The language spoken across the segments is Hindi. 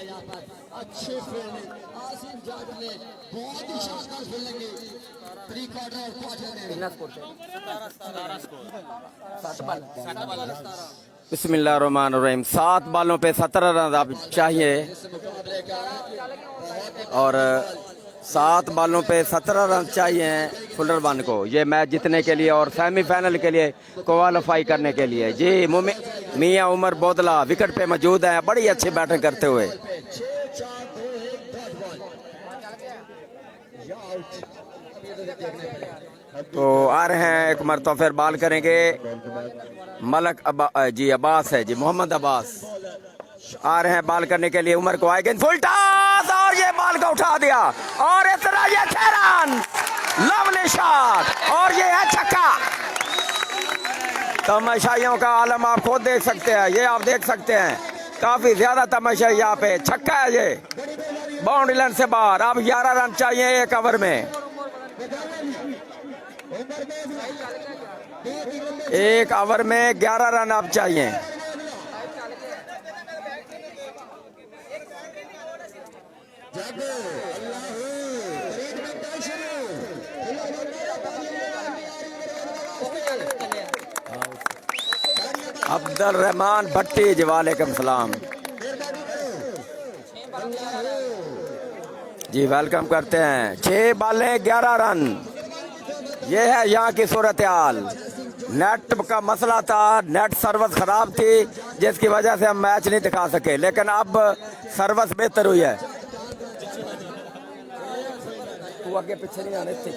यहाँ पर अच्छे फील्डिंग आसिम जाट ने बहुत ही शानदार फील्डिंग की प्री क्वार्टर और क्वार्टर में। बिस्मिल्लाहिर्रहमानिर्रहीम। 7 बालों पे 17 रन अब चाहिए और 7 बालों पे 17 रन चाहिए फुलर वन को ये मैच जीतने के लिए और सेमीफाइनल के लिए क्वालिफाई करने के लिए। जी मियां उमर बोदला विकेट पे मौजूद है, बड़ी अच्छी बैटिंग करते हुए। तो आ रहे हैं एक मरतबा फिर बॉल करेंगे मलक अब्बास है जी, मोहम्मद अब्बास आ रहे हैं बॉल करने के लिए। उमर को आएंगे फुल टॉस और ये बॉल को उठा दिया और इतना ये 6 रन, लवली शॉट और ये है छक्का। तमाशाइयों का आलम आप खुद देख सकते हैं, ये आप देख सकते हैं काफी ज्यादा तमाशाई यहाँ पे। छक्का है ये बाउंड्री लाइन से बाहर। अब 11 रन चाहिए एक ओवर में, एक ओवर में 11 रन अब चाहिए। अब्दुल रहमान भट्टी जी वालेकुम सलाम जी, वेलकम करते हैं। 6 बालें 11 रन, ये है यहाँ की सूरत हाल। नेट का मसला था, नेट सर्विस खराब थी जिसकी वजह से हम मैच नहीं दिखा सके, लेकिन अब सर्विस बेहतर हुई है। तू आगे पीछे नहीं आने थे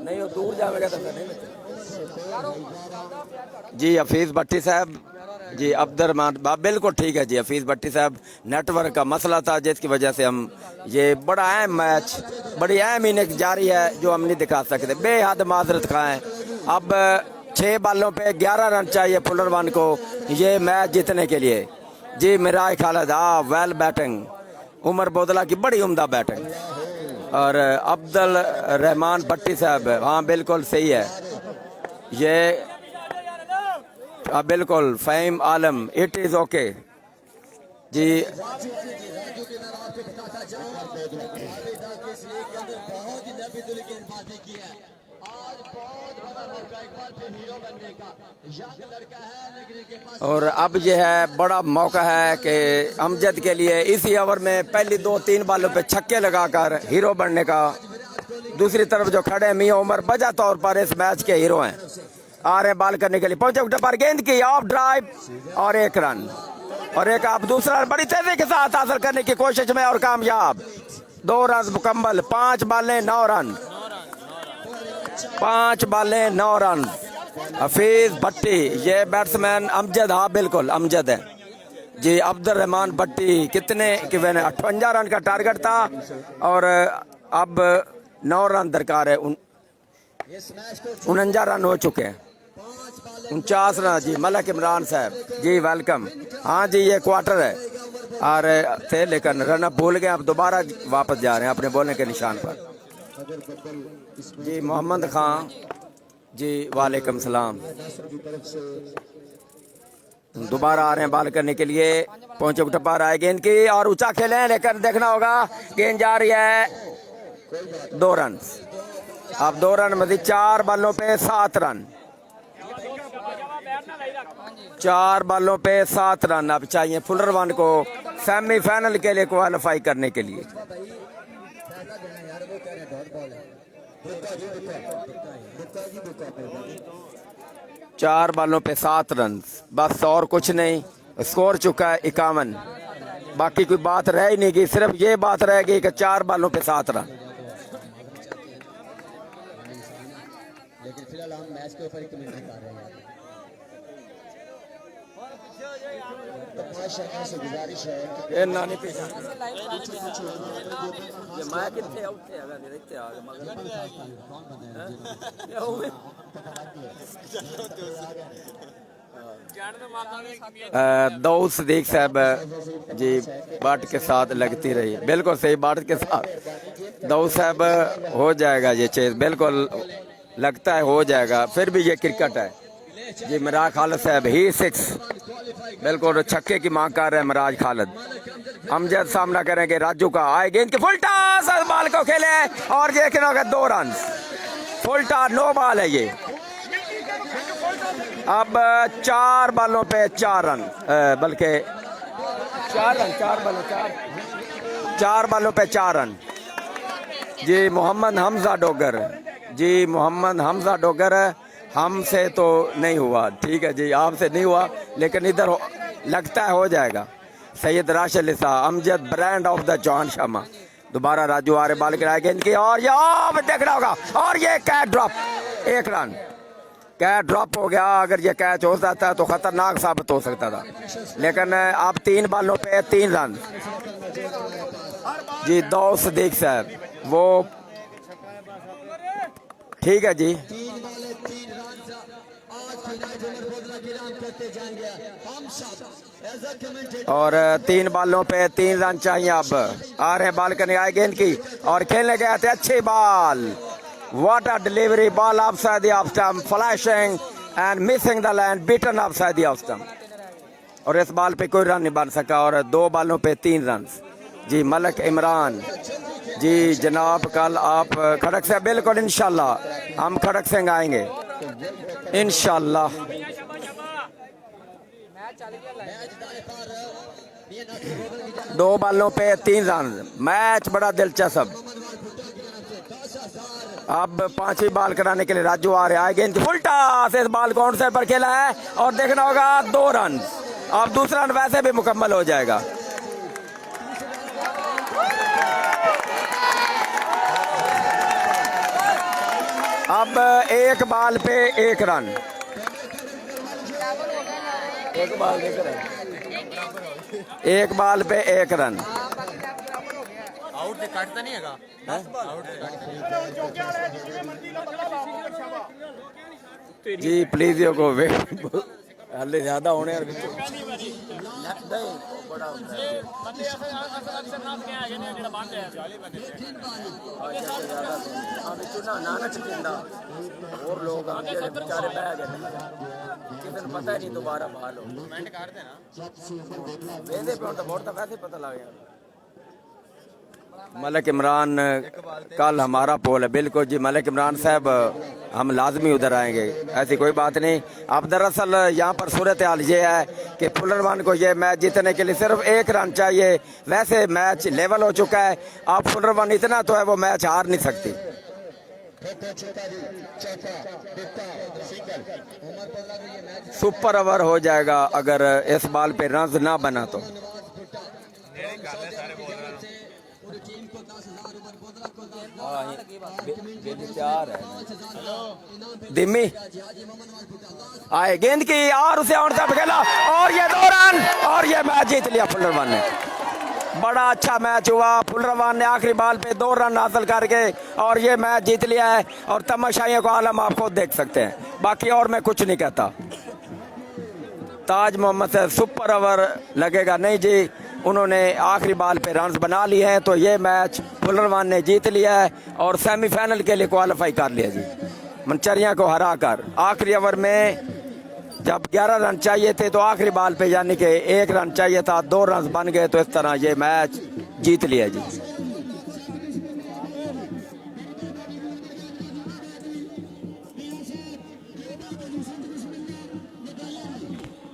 नहीं, दूर जाएगा तो नहीं जी। हफीज भट्टी साहब जी, अब्दुलरहमान बिल्कुल ठीक है जी। हफीज भट्टी साहब, नेटवर्क का मसला था जिसकी वजह से हम ये बड़ा अहम मैच, बड़ी अहम इनिंग जारी है जो हम नहीं दिखा सकते, बेहद माजरत खाएं। अब 6 बालों पे 11 रन चाहिए फुलर वन को ये मैच जीतने के लिए जी। मिराज खालिद वेल बैटिंग, उमर बोदला की बड़ी उम्दा बैटिंग और अब्दुल रहमान भट्टी साहब हाँ बिल्कुल सही है ये, बिल्कुल फ़हीम आलम इट इज़ ओके जी। और अब यह है बड़ा मौका है कि अमजद के लिए इसी ओवर में पहली 2-3 बालों पे छक्के लगाकर हीरो बनने का। दूसरी तरफ जो खड़े हैं मियां उमर बजा तौर पर इस मैच के हीरो हैं, आ रहे बॉल करने के लिए। पहुंचे उठे पर गेंद की ऑफ ड्राइव और 1 रन और एक आप दूसरा बड़ी तेजी के साथ हासिल करने की कोशिश में और कामयाब। 2 रन मुकम्मल, 5 बालें 9 रन, 5 बालें 9 रन। हफीज भट्टी ये बैट्समैन अमजद हाँ बिल्कुल अमजद है जी। अब्दुल रहमान भट्टी कितने 58 रन का टारगेट था और अब 9 रन दरकार है, 49 रन हो चुके हैं, 49 रन जी। मलक इमरान साहब जी वेलकम। हाँ जी ये क्वार्टर है और थे लेकिन रन अप भूल गए, अब दोबारा वापस जा रहे हैं अपने बोलने के निशान पर जी। मोहम्मद खान जी वालेकुम सलाम, दोबारा आ रहे हैं बॉल करने के लिए। पहुंचे टप्पर आए गेंद की और ऊंचा खेले लेकिन देखना होगा गेंद जा रही है 2 रन। अब 2 रन मजीद, 4 बालों पे 7 रन, 4 बालों पे 7 रन अब चाहिए फुलर वन को सेमीफाइनल के लिए क्वालिफाई करने के लिए। 4 बालों पे 7 रन बस और कुछ नहीं। स्कोर चुका है 51, बाकी कोई बात रह ही नहीं गई, सिर्फ ये बात रह गई कि 4 बालों पे 7 रन। लेकिन फिलहाल हम मैच के ऊपर कमेंट कर रहे हैं। से गुजारिश है ये नानी पे दाऊद सदीक साहब जी बाट के साथ लगती रही, बिल्कुल सही बाट के साथ दाऊद साहब हो जाएगा ये चीज, बिल्कुल लगता है हो जाएगा। फिर भी ये क्रिकेट है, जी मिराज खालिद साहब ही 6 बिल्कुल छक्के की मांग कर रहे हैं मिराज खालिद। अमजद सामना करेंगे राजू का, आए गेंद की फुल टॉस, बाल को खेले और ये खेला 2 run, full toss, no ball है ये। अब 4 बालों पे 4 रन, बल्कि 4 रन, 4 बालों पे 4 रन। जी मोहम्मद हमजा डोगर, जी मोहम्मद हमजा डोगर, हमसे तो नहीं हुआ, ठीक है जी आपसे नहीं हुआ, लेकिन इधर लगता है हो जाएगा। Syed Rashid Lisa, Amjad brand of the John Sharma, दोबारा राजू आ रहे, बाल गिराएंगे इनकी और ये देखना होगा और ये catch drop, 1 run, catch drop हो गया। अगर ये कैच हो जाता है तो खतरनाक साबित हो सकता था, लेकिन अब 3 बालों पे 3 रन। जी दो सदीक साहब, वो ठीक है जी, और 3 बालों पे 3 रन चाहिए। अब आ रहे हैं बाल करने आए गेंद की और खेलने गए थे, अच्छी बाल, what a delivery, ball offside the off stump, flashing and missing the line, beaten offside the off stump, और इस बॉल पे कोई रन नहीं बन सका और 2 बालों पे 3 रन। जी मलक इमरान, जी जनाब कल आप खड़क से, बिल्कुल इंशाल्लाह हम खड़क सिंह आएंगे इंशाल्लाह। 2 बालों पे 3 रन, मैच बड़ा दिलचस्प। अब 5वीं बाल कराने के लिए राजू आ रहे, आए गेंद फुल टॉस, इस बाल कौन से पर खेला है और देखना होगा 2 रन, अब दूसरा रन वैसे भी मुकम्मल हो जाएगा। अब 1 बाल पे 1 रन, 1 बाल पे 1 रन। आउट काटता नहीं है, जी प्लीज यो को वेट हल्ले ज्यादा होने और और लोग बेचारे बह गए, किसी पता ही नहीं दोबारा बहाल हो, कमेंट कर देना वोट तो वैसे पता लग गया। मलिक इमरान कल हमारा पोल है, बिल्कुल जी मलिक इमरान साहब हम लाजमी उधर आएंगे, ऐसी कोई बात नहीं। अब दरअसल यहाँ पर सूरत हाल ये है कि फुलरवन को ये मैच जीतने के लिए सिर्फ 1 रन चाहिए, वैसे मैच लेवल हो चुका है, अब फुलरवन इतना तो है वो मैच हार नहीं सकती। सुपर ओवर हो जाएगा अगर इस बॉल पे रन ना बना तो। दिम्मी आए गेंद की और उसे और से खेला और ये 2 रन और ये मैच जीत लिया फुलरवन ने। बड़ा अच्छा मैच हुआ, फुलरवन ने आखिरी बॉल पे 2 रन हासिल करके और ये मैच जीत लिया है, और तमाशाइयों का आलम आप खुद देख सकते हैं, बाकी और मैं कुछ नहीं कहता। ताज मोहम्मद से सुपर ओवर लगेगा नहीं जी, उन्होंने आखिरी बॉल पे रन्स बना लिए हैं, तो ये मैच फुलरवन ने जीत लिया है और सेमीफाइनल के लिए क्वालिफाई कर लिया जी, मनचरिया को हरा कर। आखिरी ओवर में जब 11 रन चाहिए थे तो आखिरी बॉल पे यानी कि 1 रन चाहिए था, 2 रन बन गए, तो इस तरह ये मैच जीत लिया जी।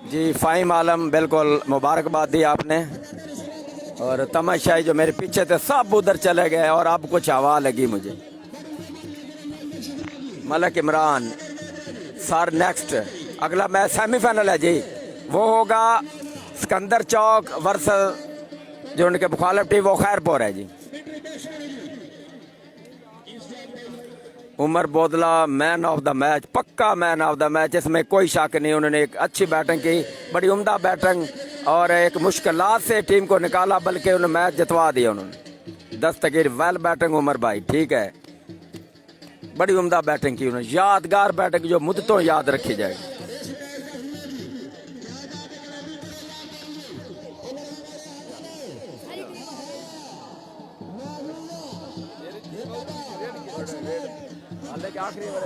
जी फ़हीम आलम बिल्कुल मुबारकबाद दी आपने, और तमाशाई जो मेरे पीछे थे सब उधर चले गए और अब कुछ हवा लगी मुझे। मलिक इमरान सर नेक्स्ट अगला मैच सेमीफाइनल है जी, वो होगा सिकंदर चौक वर्सेस जो उनके मुखालिफ टीम वो खैरपुर है जी। Umar Bodla man of the match, पक्का मैन ऑफ द मैच, इसमें कोई शक नहीं। उन्होंने एक अच्छी बैटिंग की, बड़ी उम्दा बैटिंग, और एक मुश्किलात से टीम को निकाला, बल्कि उन्होंने मैच जितवा दिया। उन्होंने दस्तगीर वेल बैटिंग उमर भाई, ठीक है, बड़ी उम्दा बैटिंग की उन्होंने, यादगार बैटिंग जो मुद्दतों याद रखी जाएगी। आखिरी ओवर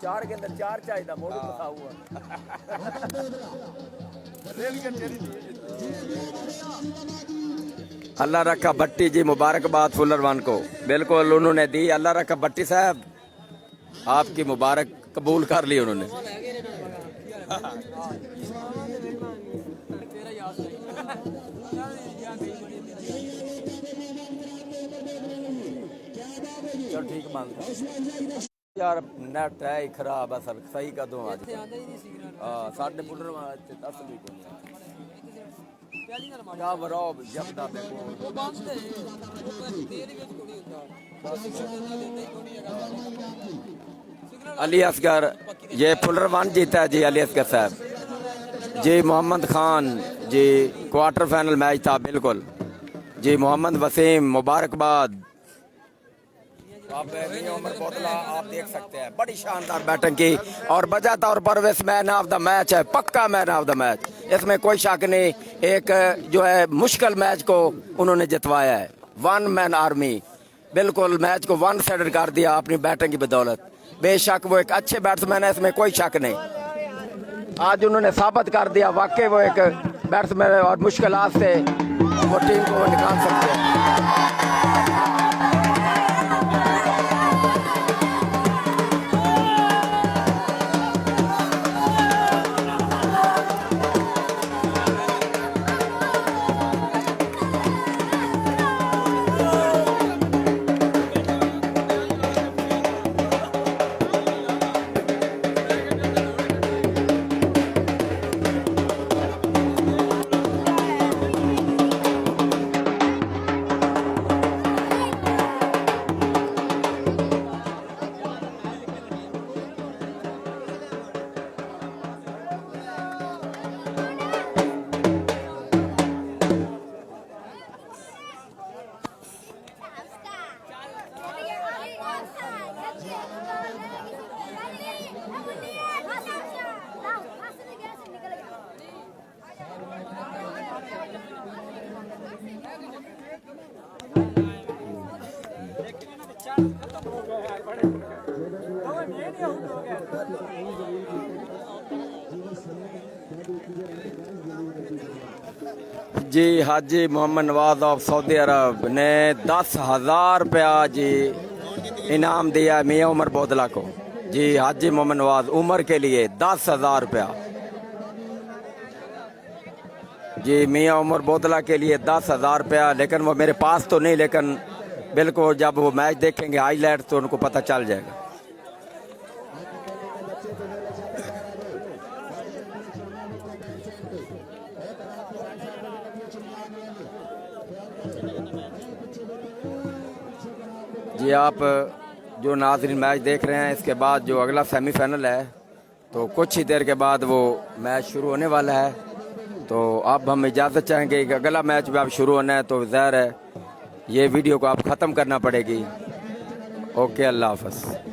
चार के अंदर चार चाहिए मोड़ फंसा हुआ अल्लाह रखा भट्टी जी, मुबारकबाद फुलर वन को, बिल्कुल उन्होंने दी। अल्लाह रखा भट्टी साहब, आपकी मुबारक कबूल कर ली उन्होंने। चल ठीक मान यार, नेट है ही खराब, असल सही कदों आज साढ़े फुलर दस भी क्या बराब जबदा अली असगर, ये फुलर वन जीता है जी। अली असगर साहब जी, मोहम्मद खान जी, क्वार्टर फाइनल मैच था बिल्कुल जी। मोहम्मद वसीम, मुबारकबाद। आप उमर बोतला आप देख सकते हैं, बड़ी शानदार बैटिंग की और बजा तौर पर इस मैन ऑफ द मैच है, पक्का मैन ऑफ द मैच, इसमें कोई शक नहीं। एक जो है मुश्किल मैच को उन्होंने जितवाया है, वन मैन आर्मी, बिल्कुल मैच को वन साइडेड कर दिया अपनी बैटिंग की बदौलत। बेशक वो एक अच्छे बैट्समैन है, इसमें कोई शक नहीं। आज उन्होंने साबित कर दिया वाकई वो एक बैट्समैन है और मुश्किलात से वो टीम को निकाल सकते हैं। जी हाजी मोहम्मद नवाज ऑफ सऊदी अरब ने 10,000 रुपया जी इनाम दिया मियाँ उमर बोदला को। जी हाजी मोहम्मद नवाज उमर के लिए 10,000 रुपया जी, मियाँ उमर बोदला के लिए 10,000 रुपया। लेकिन वो मेरे पास तो नहीं, लेकिन बिल्कुल जब वो मैच देखेंगे हाईलाइट तो उनको पता चल जाएगा। जी आप जो नाज़रीन मैच देख रहे हैं, इसके बाद जो अगला सेमीफाइनल है तो कुछ ही देर के बाद वो मैच शुरू होने वाला है। तो अब हम इजाज़त चाहेंगे कि अगला मैच भी अब शुरू होना है तो ज़ाहिर है ये वीडियो को आप ख़त्म करना पड़ेगी। ओके, अल्लाह हाफ़िज़।